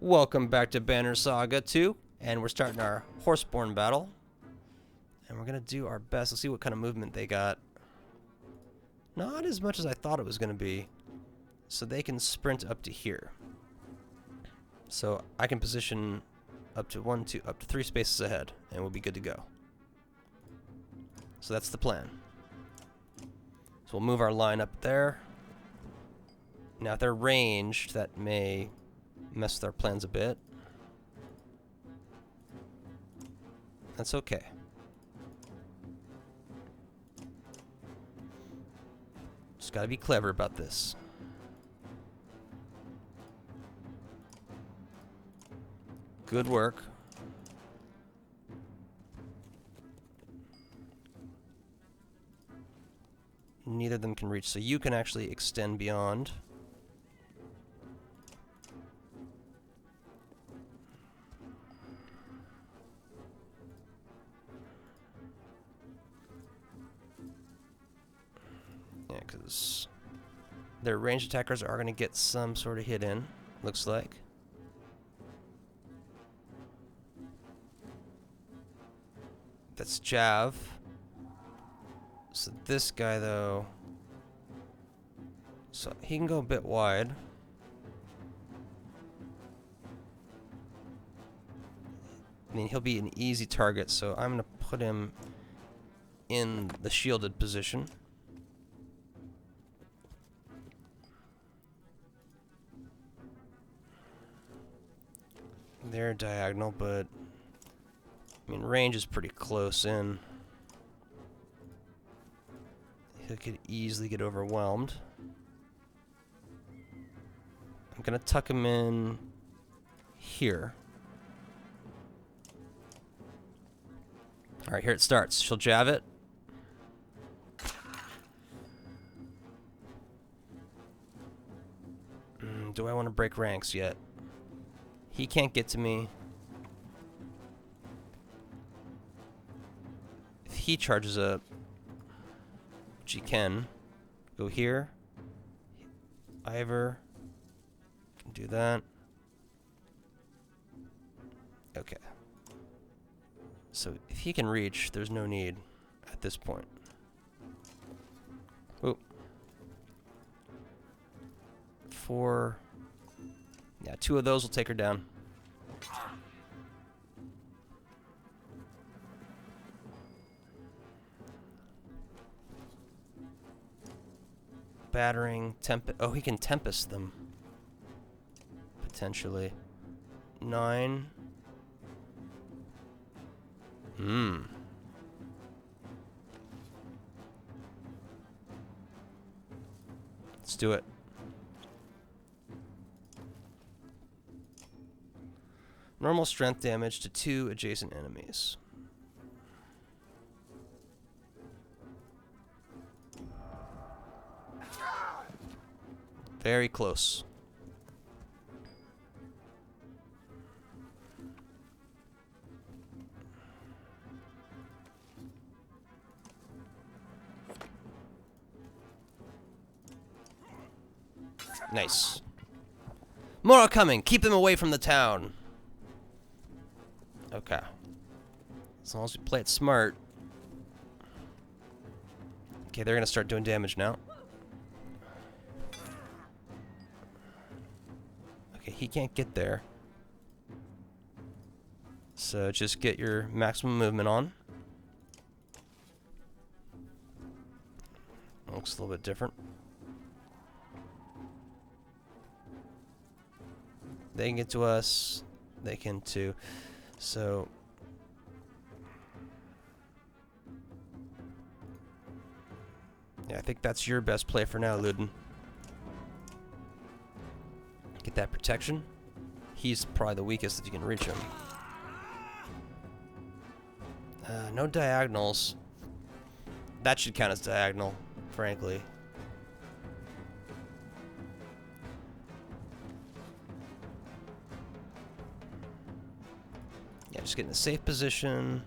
Welcome back to Banner Saga 2, and we're starting our Horseborn battle. And we're going to do our best. Let's see what kind of movement they got. Not as much as I thought it was going to be. So they can sprint up to here. So I can position up to up to 3 spaces ahead, and we'll be good to go. So that's the plan. So we'll move our line up there. Now if they're ranged, that may mess with our plans a bit. That's okay. Just gotta be clever about this. Good work. Neither of them can reach, so you can actually extend beyond. Yeah, because their ranged attackers are going to get some sort of hit in, looks like. That's Jav. So this guy, though, so he can go a bit wide. I mean, he'll be an easy target, so I'm going to put him in the shielded position. They're diagonal, but I mean, range is pretty close in. He could easily get overwhelmed. I'm gonna tuck him in here. Alright, here it starts. She'll jab it. Do I want to break ranks yet? He can't get to me. If he charges up, which he can, go here. Ivor can do that. Okay. So if he can reach, there's no need at this point. Oop. 4. Yeah, 2 of those will take her down. Battering, oh, he can tempest them. Potentially. 9. Let's do it. Normal strength damage to 2 adjacent enemies. Very close. Nice. More are coming. Keep them away from the town. Okay. As long as we play it smart. Okay, they're gonna start doing damage now. Okay, he can't get there. So just get your maximum movement on. Looks a little bit different. They can get to us. They can too. So yeah, I think that's your best play for now, Luden. Get that protection. He's probably the weakest if you can reach him. No diagonals. That should count as diagonal, frankly. Yeah, just get in a safe position.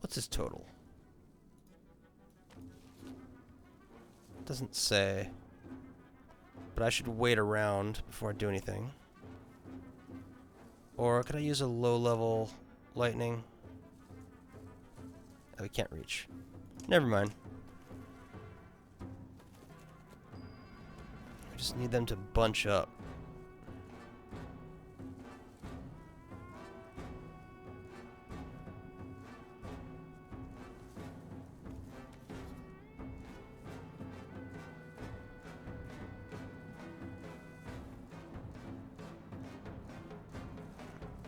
What's his total? Doesn't say. But But I should wait around before I do anything. Or could I use a low-level lightning? Oh, we can't reach. Never mind. I just need them to bunch up.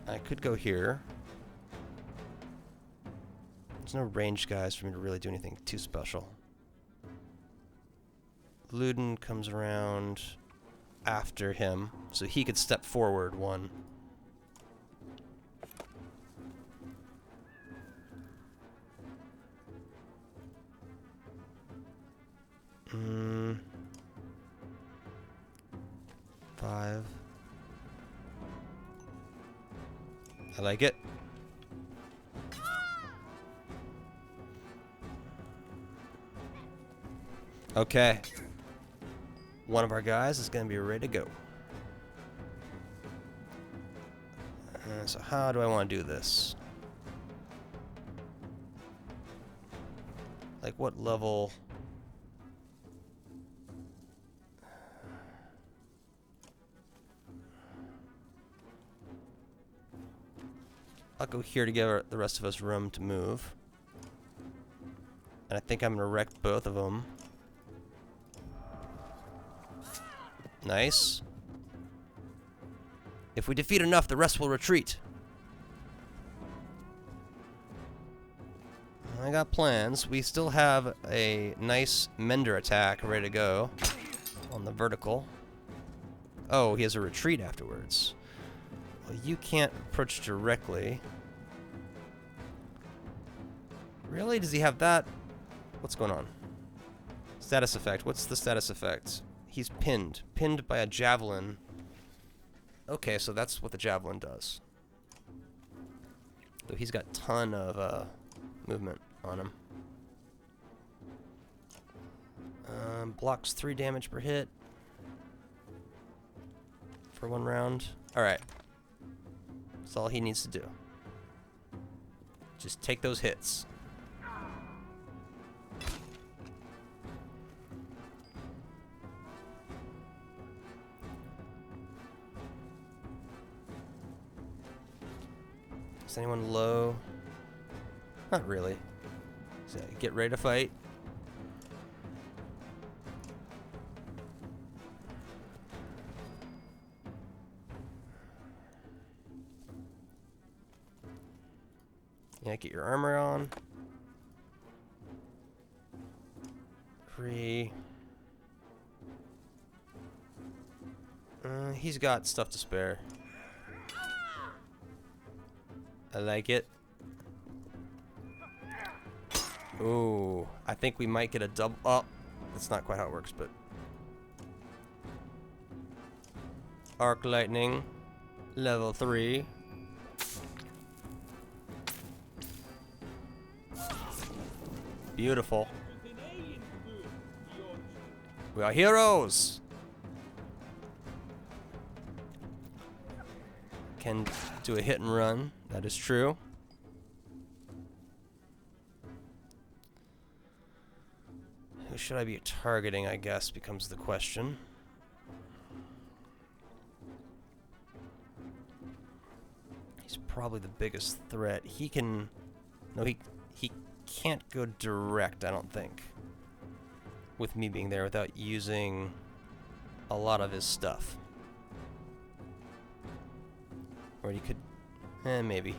I could go here. There's no ranged guys for me to really do anything too special. Luden comes around after him, so he could step forward one. Five. I like it. Okay. One of our guys is going to be ready to go. So how do I want to do this? Like what level? I'll go here to give the rest of us room to move. And I think I'm going to wreck both of them. Nice. If we defeat enough, the rest will retreat. I got plans. We still have a nice Mender attack ready to go on the vertical. Oh, he has a retreat afterwards. Well, you can't approach directly. Really? Does he have that? What's going on? Status effect. What's the status effect? He's pinned. Pinned by a javelin. Okay, so that's what the javelin does. Though he's got a ton of movement on him. Blocks 3 damage per hit. For 1 round. Alright. That's all he needs to do. Just take those hits. Is anyone low? Not really. So get ready to fight. Yeah, get your armor on. 3. He's got stuff to spare. I like it. Ooh, I think we might get a double. Oh, that's not quite how it works, but. Arc lightning, level 3. Beautiful. We are heroes. Can do a hit and run. That is true. Who should I be targeting, I guess, becomes the question. He's probably the biggest threat. He can... No, he can't go direct, I don't think. With me being there without using a lot of his stuff. Or he could... maybe.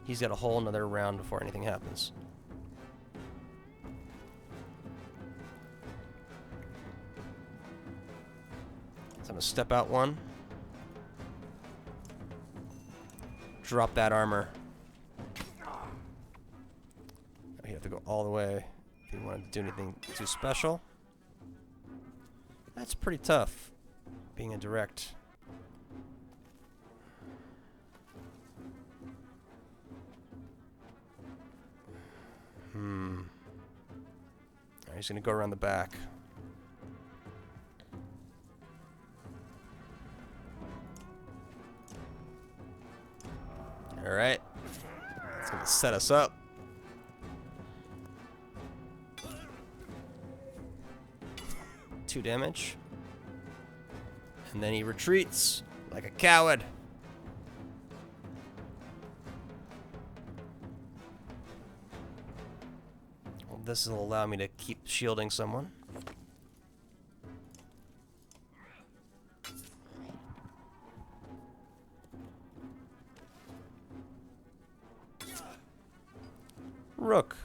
He's got a whole another round before anything happens. So I'm gonna step out one. Drop that armor. You have to go all the way if you want to do anything too special. That's pretty tough, being a direct. Alright, he's gonna go around the back. Alright. It's gonna set us up. Two damage. And then he retreats like a coward. Well, this will allow me to keep shielding someone. Rook.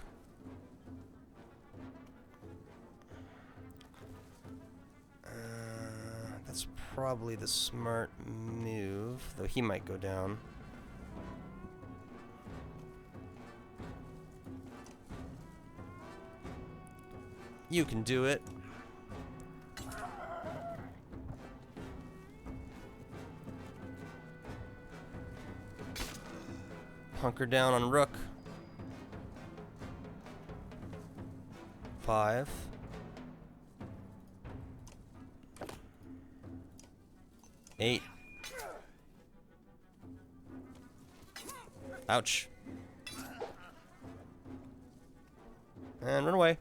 That's probably the smart move, though he might go down. You can do it. Hunker down on Rook. 5. Eight. Ouch. And run away.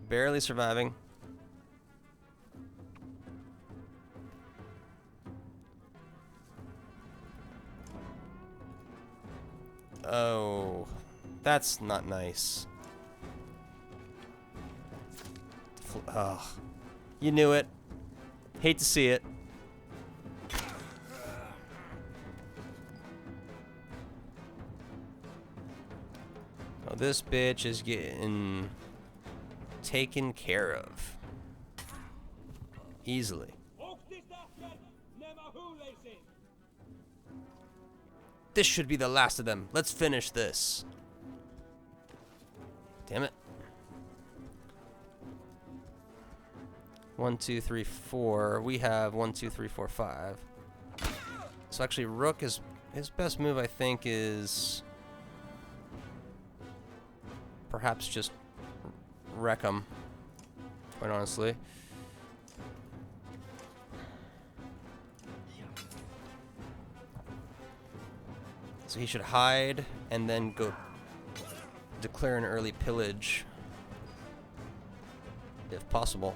Barely surviving. Oh, that's not nice. Ugh. You knew it. Hate to see it. Oh, this bitch is getting taken care of. Easily. This should be the last of them. Let's finish this. Damn it. 1, 2, 3, 4. We have 1, 2, 3, 4, 5. So actually, Rook is his best move. I think is perhaps just wreck him. Quite honestly. So he should hide and then go declare an early pillage, if possible.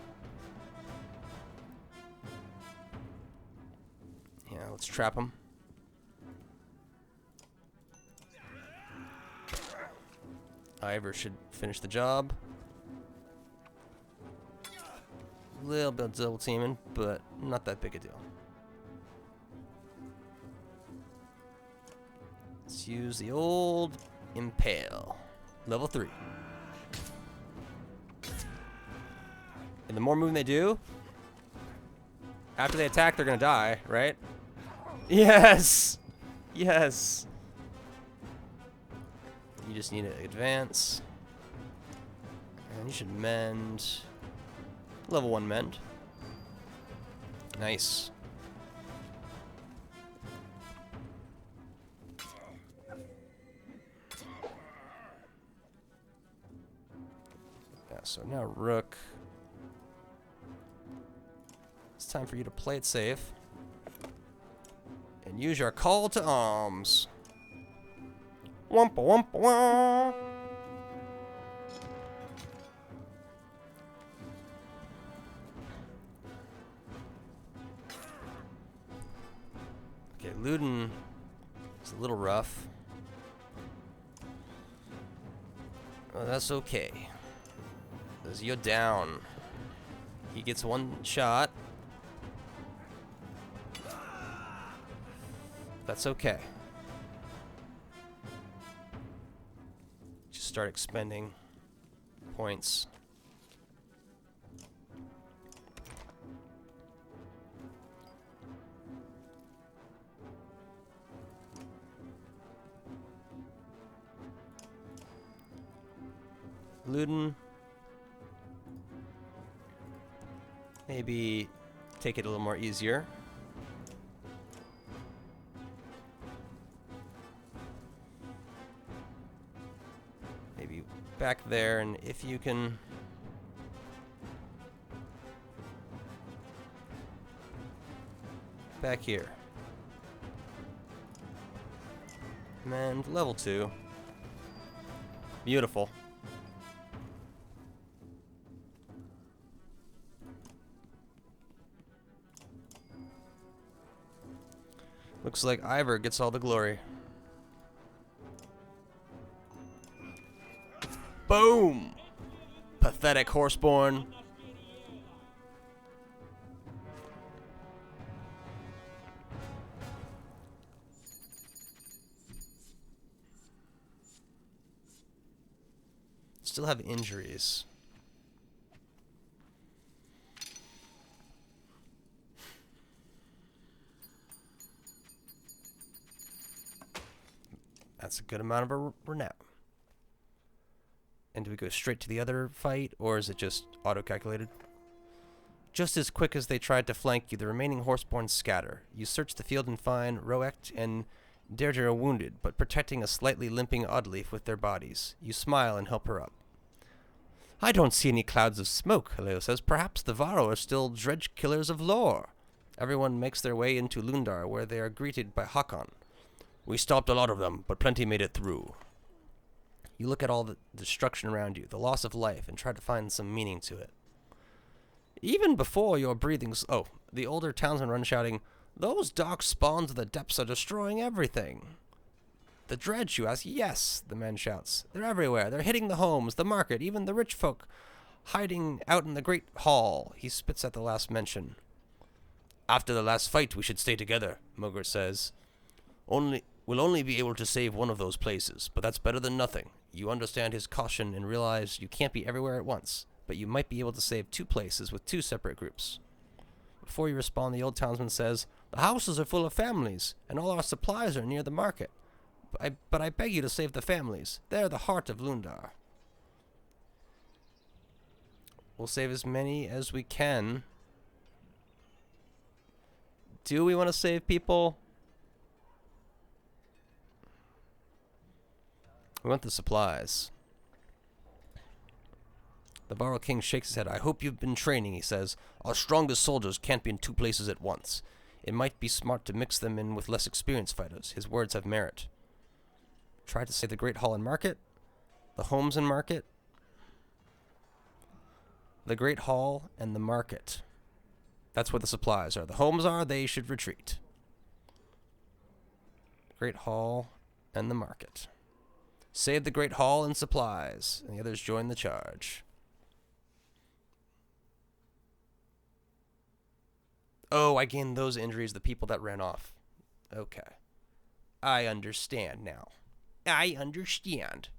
Yeah, let's trap him. Ivor should finish the job. A little bit of double teaming, but not that big a deal. Let's use the old Impale. Level 3. And the more movement they do, after they attack, they're gonna die, right? Yes! Yes! You just need to advance. And you should mend. Level 1 mend. Nice. Yeah, so now Rook. It's time for you to play it safe. And use your call to arms. Wumpa wumpa wah. Okay, Luden is a little rough. Oh, that's okay. Because you're down. He gets one shot. That's okay. Just start expending points. Luden. Maybe take it a little more easier. Maybe back there, and if you can back here. And level 2. Beautiful. Looks like Ivor gets all the glory. Boom! Pathetic horseborn. Still have injuries. That's a good amount of a renown. And do we go straight to the other fight, or is it just auto-calculated? Just as quick as they tried to flank you, the remaining horseborn scatter. You search the field and find Roekt and Deirdre wounded, but protecting a slightly limping Oddleaf with their bodies. You smile and help her up. I don't see any clouds of smoke, Haleo says. Perhaps the Varro are still dredge killers of lore. Everyone makes their way into Lundar, where they are greeted by Hakon. We stopped a lot of them, but plenty made it through. You look at all the destruction around you, the loss of life, and try to find some meaning to it. Even before your breathings... Oh, the older townsmen run shouting, Those dark spawns of the depths are destroying everything. The dredge, you ask? Yes, the man shouts. They're everywhere. They're hitting the homes, the market, even the rich folk hiding out in the great hall. He spits at the last mention. After the last fight, we should stay together, Mogr says. We'll only be able to save one of those places, but that's better than nothing. You understand his caution and realize you can't be everywhere at once, but you might be able to save 2 places with 2 separate groups. Before you respond, the old townsman says, The houses are full of families, and all our supplies are near the market. But I beg you to save the families. They're the heart of Lundar. We'll save as many as we can. Do we want to save people? We want the supplies. The Varro King shakes his head. I hope you've been training, he says. Our strongest soldiers can't be in 2 places at once. It might be smart to mix them in with less experienced fighters. His words have merit. Try to save the Great Hall and Market. The homes and market. The Great Hall and the market. That's where the supplies are. The homes are, they should retreat. Great Hall and the market. Save the Great Hall and supplies. And the others join the charge. Oh, I gained those injuries, the people that ran off. Okay. I understand now. I understand.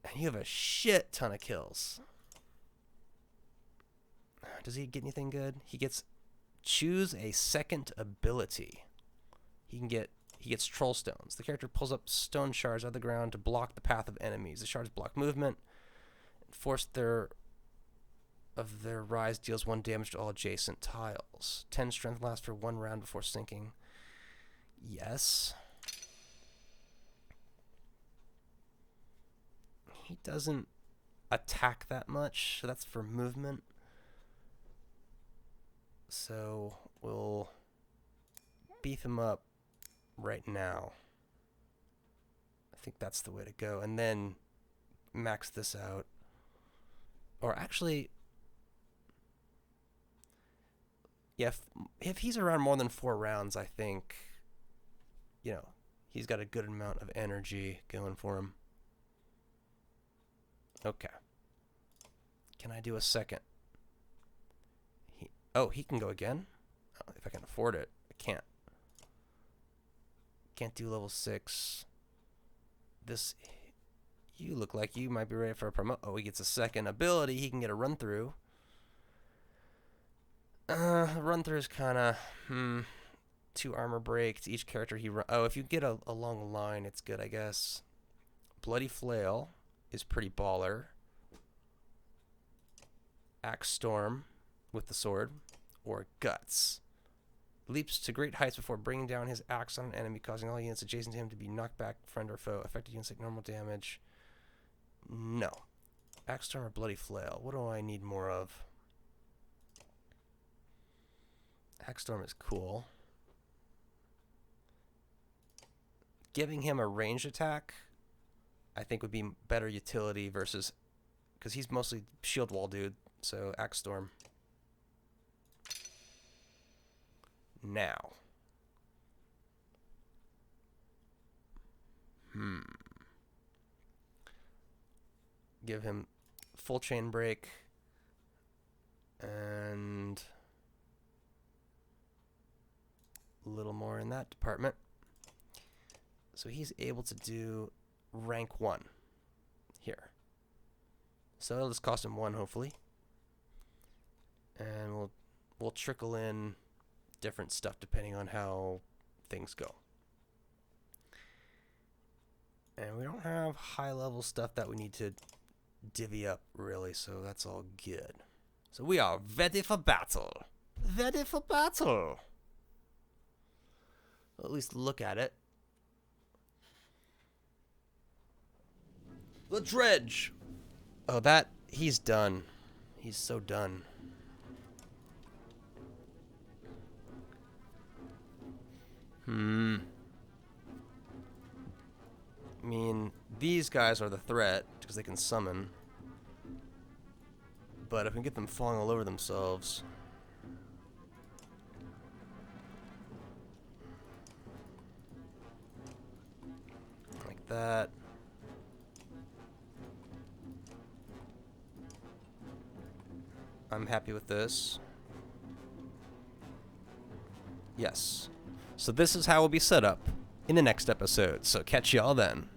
And you have a shit ton of kills. Does he get anything good? He gets choose a second ability. He gets troll stones. The character pulls up stone shards out of the ground to block the path of enemies. The shards block movement. Force their rise deals 1 damage to all adjacent tiles. 10 strength lasts for 1 round before sinking. Yes. He doesn't attack that much, so that's for movement. So we'll beef him up right now. I think that's the way to go. And then max this out. Or actually, yeah, if he's around more than 4 rounds, I think, you know, he's got a good amount of energy going for him. Okay. Can I do a second? He can go again? Oh, if I can afford it. I can't. Can't do level 6. This... You look like you might be ready for a promote. Oh, he gets a second ability. He can get a run-through. Run-through is kind of... 2 armor breaks. Each character he run... Oh, if you get a long line, it's good, I guess. Bloody Flail is pretty baller. Axe Storm with the sword. Or Guts. Leaps to great heights before bringing down his axe on an enemy, causing all units adjacent to him to be knocked back, friend or foe. Affected units take normal damage. No. Axe Storm or Bloody Flail. What do I need more of? Hackstorm is cool. Giving him a ranged attack, I think, would be better utility versus... Because he's mostly shield wall dude, so Axe Storm. Now. Give him full chain break. And a little more in that department. So he's able to do rank 1 here. So it'll just cost him 1, hopefully. And we'll trickle in different stuff depending on how things go. And we don't have high level stuff that we need to divvy up, really, so that's all good. So we are ready for battle. Ready for battle. Well, at least look at it. The dredge. Oh, he's done. He's so done. I mean, these guys are the threat because they can summon. But if we can get them falling all over themselves... Like that. I'm happy with this. Yes. So this is how it will be set up in the next episode. So catch y'all then.